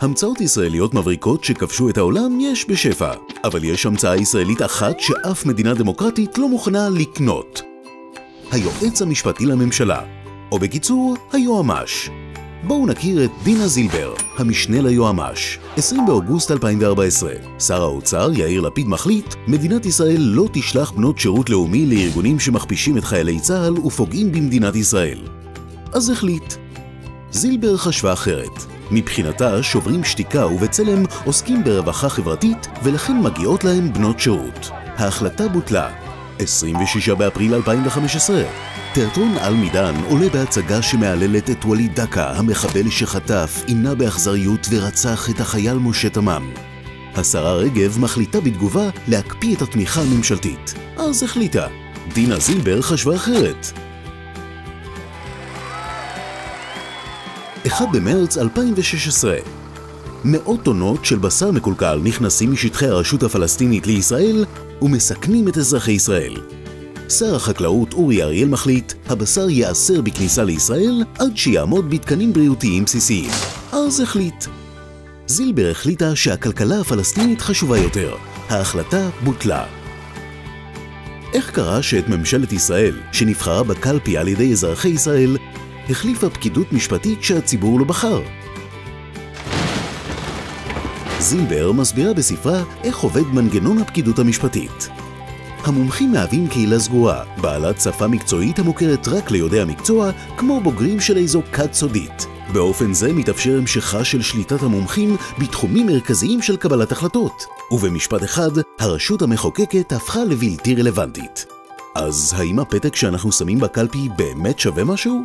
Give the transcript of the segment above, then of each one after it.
המצאות ישראליות מבריקות שכבשו את העולם יש בשפע, אבל יש המצאה ישראלית אחת שאף מדינה דמוקרטית לא מוכנה לקנות. היועץ המשפטי לממשלה, או בקיצור, היועמ"ש. בואו נכיר את דינה זילבר, המשנה ליועמ"ש. 20 באוגוסט 2014, שר האוצר יאיר לפיד מחליט, מדינת ישראל לא תשלח בנות שירות לאומי לארגונים שמכפישים את חיילי צה"ל ופוגעים במדינת ישראל. אז החליט. זילבר חשבה אחרת. מבחינתה שוברים שתיקה ובצלם עוסקים ברווחה חברתית ולכן מגיעות להם בנות שירות. ההחלטה בוטלה. 26 באפריל 2015. תיאטרון על מידן עולה בהצגה שמעללת את וליד דקה, המחבל שחטף, עינה באכזריות ורצח את החייל משה תמם. השרה רגב מחליטה בתגובה להקפיא את התמיכה הממשלתית. אז החליטה. דינה זילבר חשבה אחרת. 1 במרץ 2016. מאות טונות של בשר מקולקל נכנסים משטחי הרשות הפלסטינית לישראל ומסכנים את אזרחי ישראל. שר החקלאות אורי אריאל מחליט, הבשר יאסר בכניסה לישראל עד שיעמוד בתקנים בריאותיים בסיסיים. אז החליט. זילבר החליטה שהכלכלה הפלסטינית חשובה יותר. ההחלטה בוטלה. איך קרה שאת ממשלת ישראל, שנבחרה בקלפי על ידי אזרחי ישראל, החליפה פקידות משפטית שהציבור לא בחר? זילבר מסבירה בספרה איך עובד מנגנון הפקידות המשפטית. המומחים מהווים קהילה סגורה, בעלת שפה מקצועית המוכרת רק ליודעי המקצוע, כמו בוגרים של איזו כת סודית. באופן זה מתאפשר המשכה של שליטת המומחים בתחומים מרכזיים של קבלת החלטות. ובמשפט אחד, הרשות המחוקקת הפכה לבלתי רלוונטית. אז האם הפתק שאנחנו שמים בקלפי באמת שווה משהו?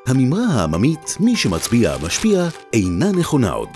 הממרה העממית, מי שמצביע משפיע, אינה נכונה עוד.